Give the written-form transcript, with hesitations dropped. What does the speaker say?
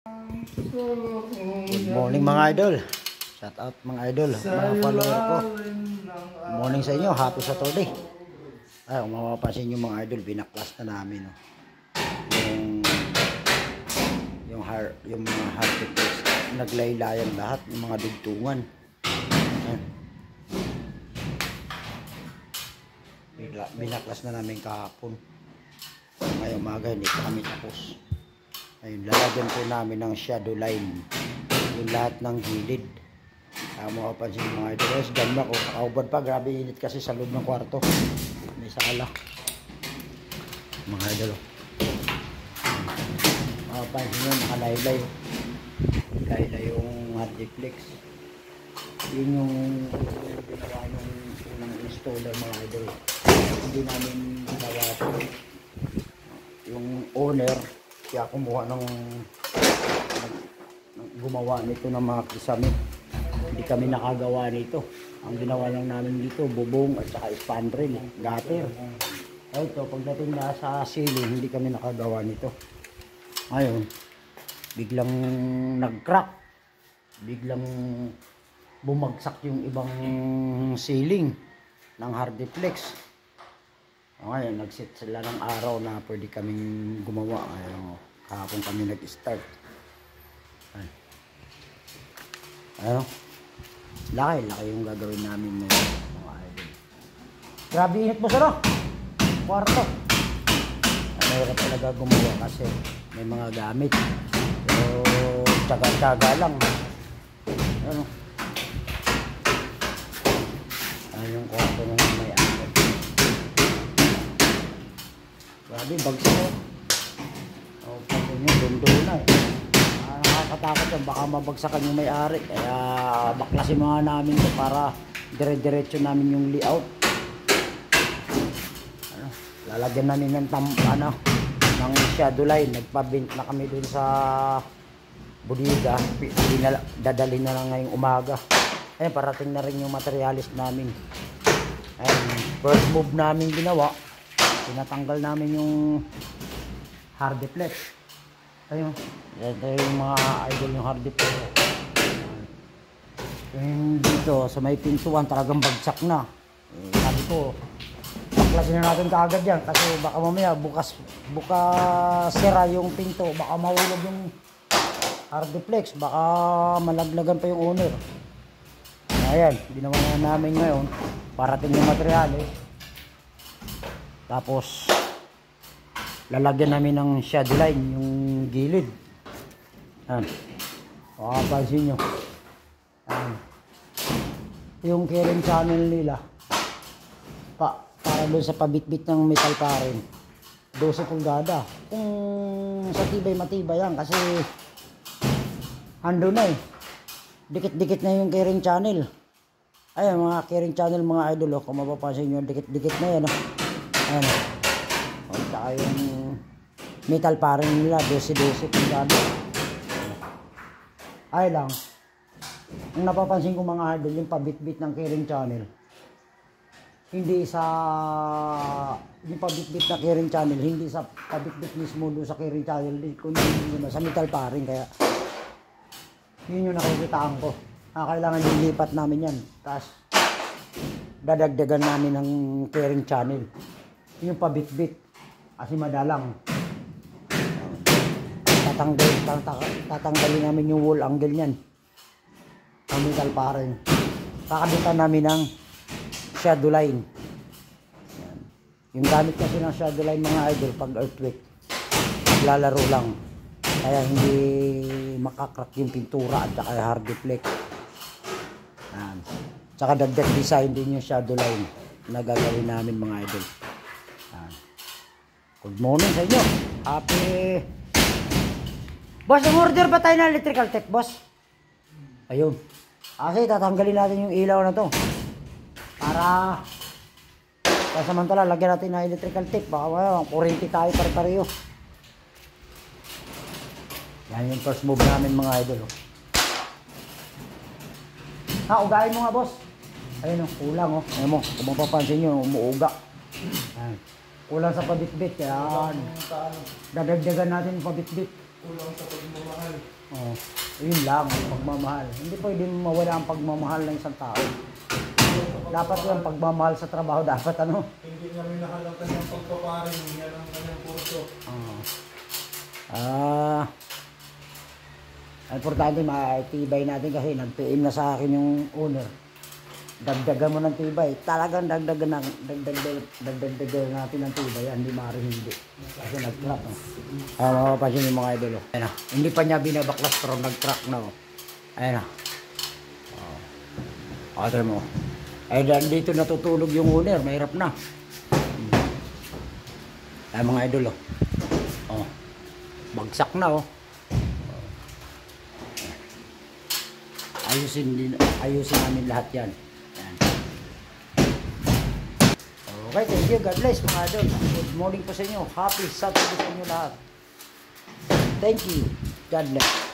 Good morning mga idol. Shout out mga idol, mga follower ko. Good morning sa inyo, happy Saturday. Ay, kung mapapansin nyo mga idol, binaklas na namin no. Yung mga hardtiplex, naglaylayan lahat, yung mga dugtungan. Binaklas na namin kahapon. Ngayong umaga hindi pa kami tapos. Ayun, lalagyan po namin ng shadow line yung lahat ng gilid. Makapansin mga idol, ganda ko, kakaubad pa, grabe init kasi sa loob ng kwarto, may sala mga idol. Makapansin nyo, nakalaylay yung hardtiplex. Yun yung ginawa yung unang installer mga idol, hindi namin ginawa ito. Yung owner kaya kumuha ng gumawa nito ng mga kisame. Hindi kami nakagawa nito. Ang ginawa lang namin dito, bubong at saka spandrel, gutter. Ito, pagdating na sa ceiling, hindi kami nakagawa nito. Ngayon, biglang nag-crack. Biglang bumagsak yung ibang ceiling ng hardtiplex. Ngayon, nag-set sila ng araw na pwede kaming gumawa. Ayun, kahapon kami nag-start. Ayun, laki yung gagawin namin ngayon mga idol. Grabe init mo sa kwarto. Mahirap talaga gumawa kasi may mga gamit. Pero tsaga-tsaga lang. Ayun, ayun yung kwarto ng may ano. Grabe, bagsak ko. O, pati nyo, dundo na eh. Nakakatakot yan, baka mabagsakan yung may-ari. Kaya baklasin mga namin ito para dire-diretso namin yung layout. Lalagyan namin ng shadow line. Nagpabint na kami dun sa bodega. Dadalhin na lang ngayong umaga. Ayun, parating na rin yung materialis namin. Ayun, first move namin ginawa. Tinatanggal namin yung hardtiplex. Ayun, ito yung mga idol yung hardtiplex. Yung dito sa may pintuan talagang bagsak na. Sabi ko, baklasin na natin kaagad yan kasi baka mamaya bukas sira yung pinto, baka mahulog yung hardtiplex, baka malaglagan pa yung owner. Ayan, ginawa na namin ngayon. Parating yung materialis. Tapos lalagyan namin ng shadow line yung gilid. Yan. Makapansin nyo. Yan. Yung carrying channel nila para doon sa pabitbit ng metal paring 12 pulgada. Kung sa tibay matibay yan kasi ando na eh. Dikit-dikit na yung carrying channel. Ayan mga carrying channel mga idol. Kung mapapansin nyo, dikit-dikit na yan. Ayan. O, saka yung metal paring nila, 12-12 pulgada. Ay lang. Ang napapansin ko mga idol, yung pabitbit ng carrying channel. Hindi sa yung pabitbit na carrying channel, hindi sa pabitbit mismo doon sa carrying channel, kundi sa metal paring. Kaya yun yung nakikitaan ko. Kailangan lilipat namin yan. Tapos dadagdagan namin ng carrying channel. Yung pabitbit kasi madalang. Tatanggalin namin yung wall angle niyan. Ang metal paring. Kakabitan namin ng shadow line. Yan. Yung gamit kasi ng shadow line mga idol pag earthquake, lalaro lang. Kaya hindi makakrak yung pintura at saka hardtiplex. Yan. Tsaka dagdag design din yung shadow line na gagawin namin mga idol. Yan. Good morning sa inyo. Happy boss, order ba tayo ng electrical tape boss? Ayun. Kasi tatanggalin natin yung ilaw na to para samantala lagyan natin ng electrical tape. Baka kurente tayo pare-pareho. Yan yung first move namin mga idol. Ugain mo nga boss. Ayun kulang Ayun mo, kung mapapansin nyo, umuuga. Kulang sa pabitbit. Kaya dadagdagan natin yung pabitbit. Kulang sa pagmamahal. Oh, yun lang, ang pagmamahal. Hindi pwedeng mawala ang pagmamahal ng isang tao. Dapat yung pagmamahal sa trabaho, dapat ano? Hindi niya minahal ang kanyang pagpaparing. Yan ang kanyang kurso. Importante maitibay natin kasi nag-PM na sa akin yung owner. Dagdagan mo ng tibay. Talagang dagdagan natin ng tibay. Hindi maaaring hindi. Kasi nag-crack. Mapapansin yung mga idol. Ayan na. Hindi pa niya binabaklas pero nag-crack na. Ayan na. Ate mo. Ay dito natutulog yung owner. Mahirap na. Ayan mga idol. Bagsak na. Ayusin namin lahat yan. Ayan. Okay, thank you. God bless mga idol. Good morning po sa inyo. Happy Saturday sa inyo lahat. Thank you. God bless.